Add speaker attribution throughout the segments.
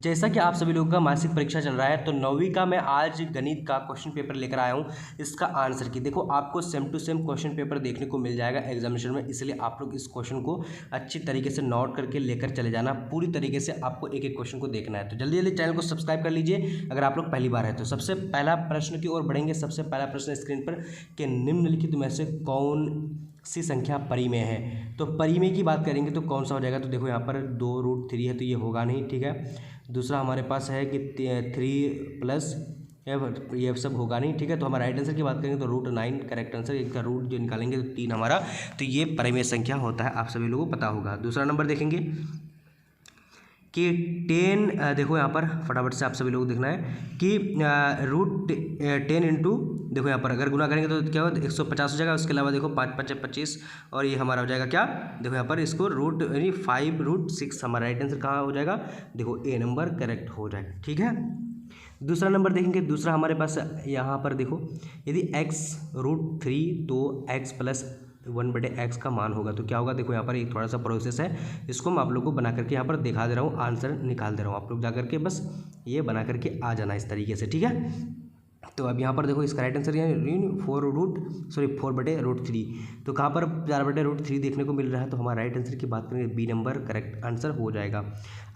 Speaker 1: जैसा कि आप सभी लोगों का मासिक परीक्षा चल रहा है, तो 9वीं का मैं आज गणित का क्वेश्चन पेपर लेकर आया हूं। इसका आंसर की देखो, आपको same to same question paper देखने को मिल जाएगा एग्जामिनेशन में, इसलिए आप लोग इस क्वेश्चन को अच्छी तरीके से नोट करके लेकर चले जाना। पूरी तरीके से आपको एक एक क्वेश्चन को देखना है, तो जल्दी जल्दी चैनल को सब्सक्राइब कर लीजिए अगर आप लोग पहली बार है तो। सबसे पहला प्रश्न की ओर बढ़ेंगे। सबसे पहला प्रश्न स्क्रीन पर कि निम्नलिखित में से कौन सी संख्या परिमेय है। तो परिमेय की बात करेंगे तो कौन सा हो जाएगा, तो देखो यहाँ पर 2√3 है तो ये होगा नहीं, ठीक है। दूसरा हमारे पास है कि 3+ ये सब होगा नहीं, ठीक है। तो हमारा राइट आंसर की बात करेंगे तो √9 करेक्ट आंसर। इसका रूट जो निकालेंगे तो 3 हमारा, तो ये परिमेय संख्या होता है, आप सभी लोगों को पता होगा। दूसरा नंबर देखेंगे कि 10, देखो यहाँ पर फटाफट से आप सभी लोग देखना है कि √10 इंटू, देखो यहाँ पर अगर गुना करेंगे तो क्या होगा, 150 हो जाएगा। उसके अलावा देखो 5 5 25 और ये हमारा हो जाएगा क्या, देखो यहाँ पर इसको √5√6 हमारा राइट आंसर कहाँ हो जाएगा, देखो ए नंबर करेक्ट हो जाएगा, ठीक है। दूसरा नंबर देखेंगे। दूसरा हमारे पास यहाँ पर देखो, यदि x√3 तो x+1/x का मान होगा तो क्या होगा, देखो यहाँ पर एक थोड़ा सा प्रोसेस है, इसको मैं आप लोग को बना करके यहाँ पर दिखा दे रहा हूँ, आंसर निकाल दे रहा हूँ। आप लोग जा करके बस ये बना करके आ जाना इस तरीके से, ठीक है। तो अब यहाँ पर देखो इसका राइट आंसर यहाँ 4/√3, तो कहाँ पर 4/√3 देखने को मिल रहा है, तो हमारा राइट आंसर की बात करेंगे बी नंबर करेक्ट आंसर हो जाएगा।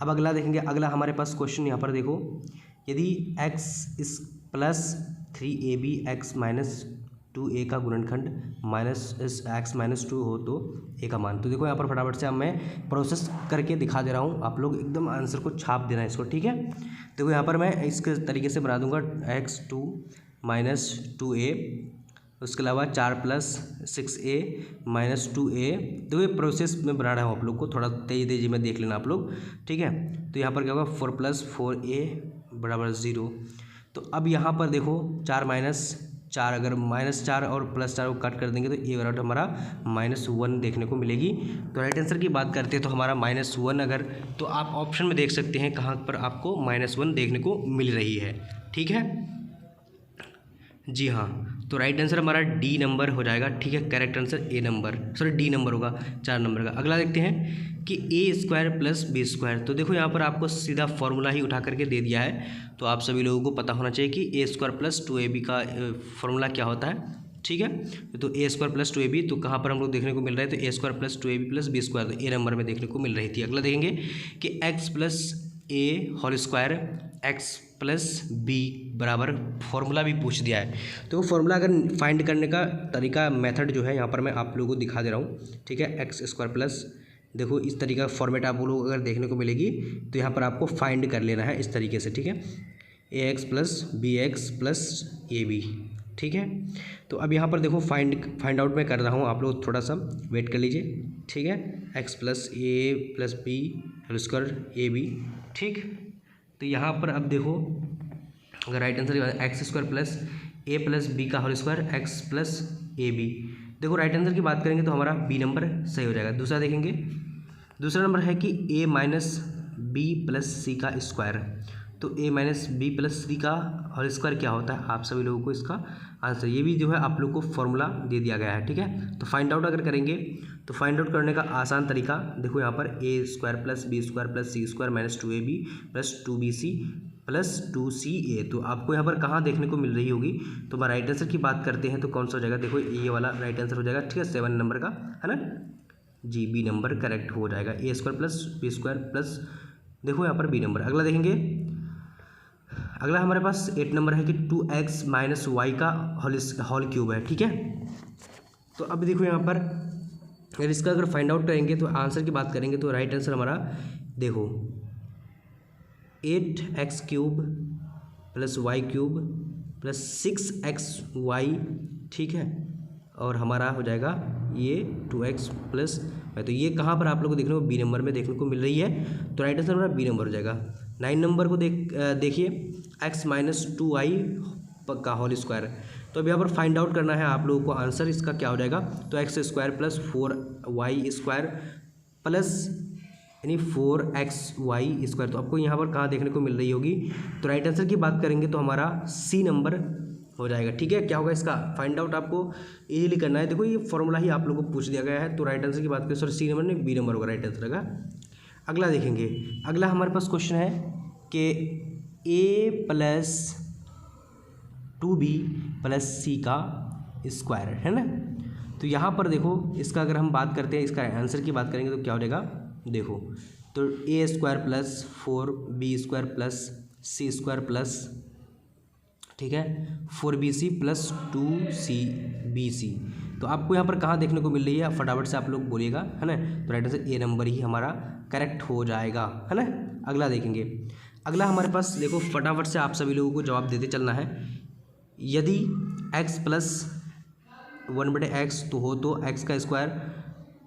Speaker 1: अब अगला देखेंगे। अगला हमारे पास क्वेश्चन यहाँ पर देखो, यदि x+3ab x-2a का गुणनखंड -x-2 हो तो a का मान। तो देखो यहाँ पर फटाफट से अब मैं प्रोसेस करके दिखा दे रहा हूँ, आप लोग एकदम आंसर को छाप देना है इसको, ठीक है। देखो यहाँ पर मैं इसके तरीके से बना दूंगा, x2 - 2a, उसके अलावा 4+6a - 2a। तो ये प्रोसेस में बना रहा हूँ, आप लोग को थोड़ा तेजी में देख लेना आप लोग, ठीक है। तो यहाँ पर क्या होगा, 4+4a = 0। तो अब यहाँ पर देखो 4 अगर -4 और +4 को कट कर देंगे तो ये बराबर हमारा -1 देखने को मिलेगी। तो राइट आंसर की बात करते हैं तो हमारा -1 अगर, तो आप ऑप्शन में देख सकते हैं कहाँ पर आपको -1 देखने को मिल रही है, ठीक है। जी हाँ, तो राइट आंसर हमारा डी नंबर हो जाएगा, ठीक है। करेक्ट आंसर डी नंबर होगा 4 नंबर का। अगला देखते हैं कि a² + b²। तो देखो यहाँ पर आपको सीधा फॉर्मूला ही उठा करके दे दिया है, तो आप सभी लोगों को पता होना चाहिए कि a² + 2ab का फॉर्मूला क्या होता है, ठीक है। तो a² + 2ab, तो कहाँ पर हम लोग देखने को मिल रहा है, तो a² + 2ab + b², तो ए नंबर में देखने को मिल रही थी। अगला देखेंगे कि x + a² x + b बराबर फॉर्मूला भी पूछ दिया है। तो वो फॉर्मूला अगर फाइंड करने का तरीका मेथड जो है यहाँ पर मैं आप लोगों को दिखा दे रहा हूँ, ठीक है। x² देखो इस तरीके का फॉर्मेट आप लोग अगर देखने को मिलेगी तो यहाँ पर आपको फाइंड कर लेना है इस तरीके से, ठीक है। ax + bx + ab, ठीक है। तो अब यहाँ पर देखो फाइंड आउट मैं कर रहा हूँ, आप लोग थोड़ा सा वेट कर लीजिए, ठीक है। x + a + b ² ab, ठीक। तो यहाँ पर अब देखो अगर right answer x² + a + b ² x + ab, देखो राइट आंसर की बात करेंगे तो हमारा बी नंबर सही हो जाएगा। दूसरा देखेंगे। दूसरा नंबर है कि a - b + c का स्क्वायर। तो a - b + c का होल स्क्वायर क्या होता है, आप सभी लोगों को इसका आंसर, ये भी जो है आप लोग को फॉर्मूला दे दिया गया है, ठीक है। तो फाइंड आउट अगर करेंगे तो फाइंड आउट करने का आसान तरीका देखो यहाँ पर a² + b² + c² - 2ab + 2bc + 2ca। तो आपको यहाँ पर कहाँ देखने को मिल रही होगी, तो मैं राइट आंसर की बात करते हैं तो कौन सा हो जाएगा, देखो ये वाला राइट आंसर हो जाएगा, ठीक है। 7 नंबर का है ना जी, बी नंबर करेक्ट हो जाएगा। a² + b² + देखो यहाँ पर बी नंबर। अगला देखेंगे। अगला हमारे पास 8 नंबर है कि 2x - y का होल क्यूब है, ठीक है। तो अब देखो यहाँ पर अगर इसका अगर फाइंड आउट करेंगे तो आंसर की बात करेंगे तो राइट आंसर हमारा देखो 8x³ + y³ + 6xy, ठीक है। और हमारा हो जाएगा ये 2x + तो ये कहाँ पर आप लोगों को देखने को बी नंबर में देखने को मिल रही है, तो राइट आंसर हमारा बी नंबर हो जाएगा। 9 नंबर को देखिए x - 2y का होल स्क्वायर। तो अब यहाँ पर फाइंड आउट करना है आप लोगों को, आंसर इसका क्या हो जाएगा, तो x² + 4y² प्लस यानी 4xy²। तो आपको यहाँ पर कहाँ देखने को मिल रही होगी, तो राइट आंसर की बात करेंगे तो हमारा सी नंबर हो जाएगा, ठीक है। क्या होगा इसका फाइंड आउट आपको इजीली करना है। देखो ये फॉर्मूला ही आप लोगों को पूछ दिया गया है, तो राइट आंसर की बात करें सॉरी सी नंबर नहीं बी नंबर होगा राइट आंसर का। अगला देखेंगे। अगला हमारे पास क्वेश्चन है कि a प्लस 2b प्लस सी का स्क्वायर है ना। तो यहाँ पर देखो इसका अगर हम बात करते हैं, इसका आंसर की बात करेंगे तो क्या हो जाएगा, देखो तो a square plus 4b square plus C square plus, ठीक है, 4bc प्लस 2cbc। तो आपको यहाँ पर कहाँ देखने को मिल रही है, फटाफट से आप लोग बोलिएगा, है ना। तो राइट आंसर ए नंबर ही हमारा करेक्ट हो जाएगा, है ना। अगला देखेंगे, अगला हमारे पास देखो फटाफट से आप सभी लोगों को जवाब देते चलना है। यदि x प्लस 1/x तो हो तो x का स्क्वायर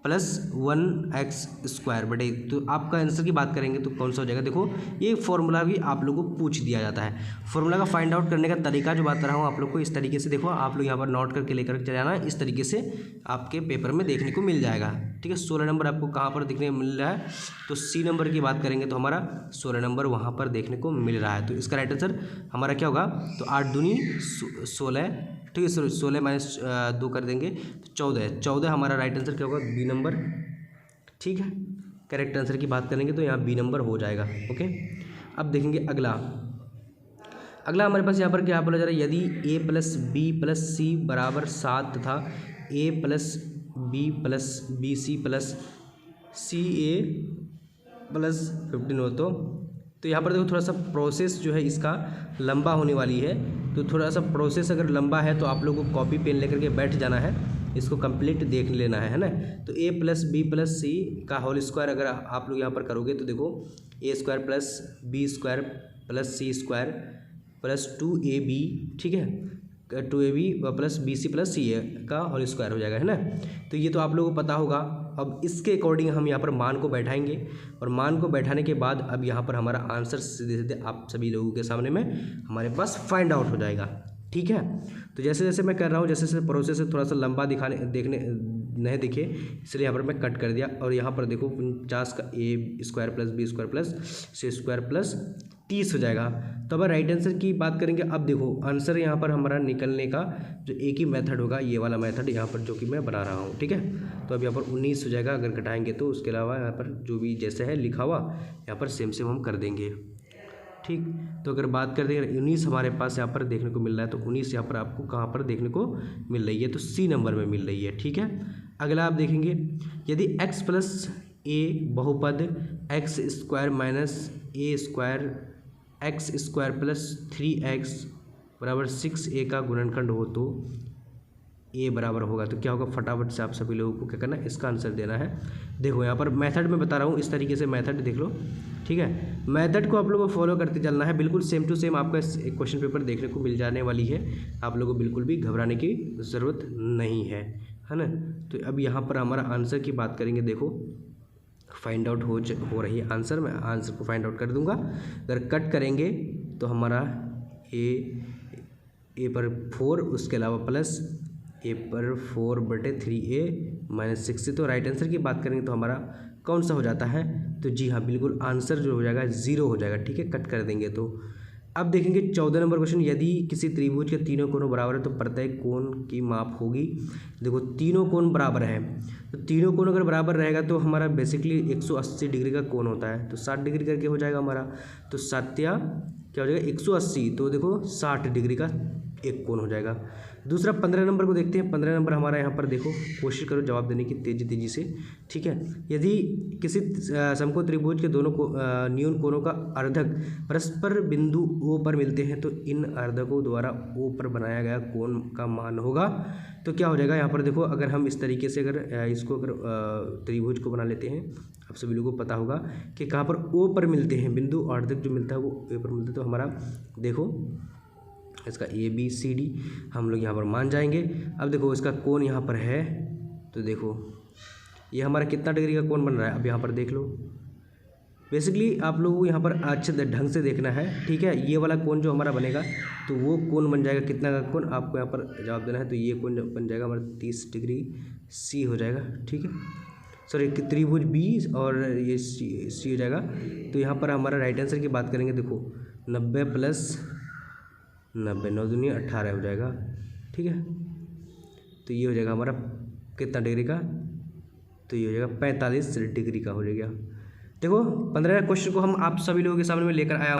Speaker 1: प्लस 1x स्क्वायर बटे, तो आपका आंसर की बात करेंगे तो कौन सा हो जाएगा। देखो ये फॉर्मूला भी आप लोगों को पूछ दिया जाता है। फॉर्मूला का फाइंड आउट करने का तरीका जो बात कर रहा हूँ आप लोग को, इस तरीके से देखो आप लोग यहाँ पर नोट करके लेकर चले जाना, इस तरीके से आपके पेपर में देखने को मिल जाएगा, ठीक है। 16 नंबर आपको कहाँ पर देखने को मिल रहा है, तो सी नंबर की बात करेंगे तो हमारा 16 नंबर वहाँ पर देखने को मिल रहा है। तो इसका राइट आंसर हमारा क्या होगा, तो 8 दूनी 16, ठीक है, 16 माइनस 2 कर देंगे तो 14 हमारा राइट आंसर क्या होगा, बी नंबर, ठीक है। करेक्ट आंसर की बात करेंगे तो यहाँ बी नंबर हो जाएगा, ओके। अब देखेंगे अगला हमारे पास यहाँ पर क्या बोला जा रहा है, यदि a plus B plus C बराबर 7 तथा a plus B plus B C plus C A plus 15 हो तो यहाँ पर देखो थोड़ा सा प्रोसेस जो है इसका लंबा होने वाली है। तो थोड़ा सा प्रोसेस अगर लंबा है तो आप लोगों को कॉपी पेन लेकर के बैठ जाना है, इसको कंप्लीट देख लेना है ना। तो a प्लस बी प्लस सी का होल स्क्वायर अगर आप लोग यहाँ पर करोगे तो देखो a square plus B square plus C square plus 2ab, ठीक है, 2ab plus B C plus C a का होल स्क्वायर हो जाएगा, है ना। तो ये तो आप लोगों को पता होगा। अब इसके अकॉर्डिंग हम यहाँ पर मान को बैठाएंगे और मान को बैठाने के बाद अब यहाँ पर हमारा आंसर सीधे सीधे आप सभी लोगों के सामने में हमारे पास फाइंड आउट हो जाएगा, ठीक है। तो जैसे जैसे मैं कर रहा हूँ, जैसे जैसे प्रोसेस थोड़ा सा लंबा देखने नहीं दिखे इसलिए यहाँ पर मैं कट कर दिया। और यहाँ पर देखो 50 का a square plus B square plus C square plus 30 हो जाएगा। तो अब राइट आंसर की बात करेंगे, अब देखो आंसर यहाँ पर हमारा निकलने का जो एक ही मेथड होगा, ये वाला मेथड यहाँ पर जो कि मैं बना रहा हूँ, ठीक है। तो अब यहाँ पर 19 हो जाएगा अगर घटाएंगे तो, उसके अलावा यहाँ पर जो भी जैसे है लिखा हुआ यहाँ पर सेम सेम हम कर देंगे, ठीक। तो अगर बात करते हैं 19 हमारे पास यहाँ पर देखने को मिल रहा है, तो 19 यहाँ पर आपको कहाँ पर देखने को मिल रही है, तो सी नंबर में मिल रही है, ठीक है। अगला आप देखेंगे, यदि x प्लस ए बहुपद x square minus a square x square plus 3x बराबर 6a का गुणनखंड हो तो a बराबर होगा, तो क्या होगा, फटाफट से आप सभी लोगों को क्या करना है, इसका आंसर देना है। देखो यहाँ पर मेथड में बता रहा हूँ, इस तरीके से मेथड देख लो, ठीक है। मेथड को आप लोगों को फॉलो करते चलना है, बिल्कुल सेम टू सेम आपका एक क्वेश्चन पेपर देखने को मिल जाने वाली है। आप लोगों को बिल्कुल भी घबराने की ज़रूरत नहीं है ना। तो अब यहाँ पर हमारा आंसर की बात करेंगे, देखो फाइंड आउट हो रही है आंसर, मैं आंसर को फाइंड आउट कर दूंगा। अगर कट करेंगे तो हमारा ए पर 4, उसके अलावा प्लस ए पर 4/3a माइनस 6। तो राइट आंसर की बात करेंगे तो हमारा कौन सा हो जाता है, तो जी हाँ बिल्कुल आंसर जो हो जाएगा 0 हो जाएगा, ठीक है। कट कर देंगे तो अब देखेंगे 14 नंबर क्वेश्चन, यदि किसी त्रिभुज के तीनों कोणों बराबर है तो प्रत्येक कोण की माप होगी। देखो तीनों कोण बराबर है, तो तीनों कोण अगर बराबर रहेगा तो हमारा बेसिकली 180 डिग्री का कोण होता है, तो 60 डिग्री करके हो जाएगा हमारा। तो 7 क्या हो जाएगा 180, तो देखो 60 डिग्री का एक कोण हो जाएगा। दूसरा 15 नंबर को देखते हैं। 15 नंबर हमारा यहाँ पर देखो, कोशिश करो जवाब देने की तेजी से, ठीक है। यदि किसी समकोण त्रिभुज के दोनों न्यून कोणों का अर्धक परस्पर बिंदु O पर मिलते हैं तो इन अर्धकों द्वारा O पर बनाया गया कोण का मान होगा। तो क्या हो जाएगा यहाँ पर देखो, अगर हम इस तरीके से अगर इसको अगर त्रिभुज को बना लेते हैं, आप सभी लोगों को पता होगा कि कहाँ पर O पर मिलते हैं बिंदु, अर्धक जो मिलता है वो A पर मिलता है। तो हमारा देखो इसका ABCD हम लोग यहाँ पर मान जाएंगे। अब देखो इसका कोण यहाँ पर है, तो देखो ये हमारा कितना डिग्री का कोण बन रहा है, अब यहाँ पर देख लो। बेसिकली आप लोगों को यहाँ पर अच्छे ढंग से देखना है, ठीक है। ये वाला कोण जो हमारा बनेगा तो वो कोण बन जाएगा कितना का कोण, आपको यहाँ पर जवाब देना है। तो ये कोण बन जाएगा हमारा 30 डिग्री C हो जाएगा, ठीक है। सॉरी त्रिभुज B और ये C हो जाएगा। तो यहाँ पर हमारा राइट आंसर की बात करेंगे, देखो 90 प्लस 90, 9 दूनी 18 हो जाएगा, ठीक है। तो ये हो जाएगा हमारा कितना डिग्री का, तो ये हो जाएगा 45 डिग्री का हो जाएगा। देखो 15 क्वेश्चन को हम आप सभी लोगों के सामने में लेकर आया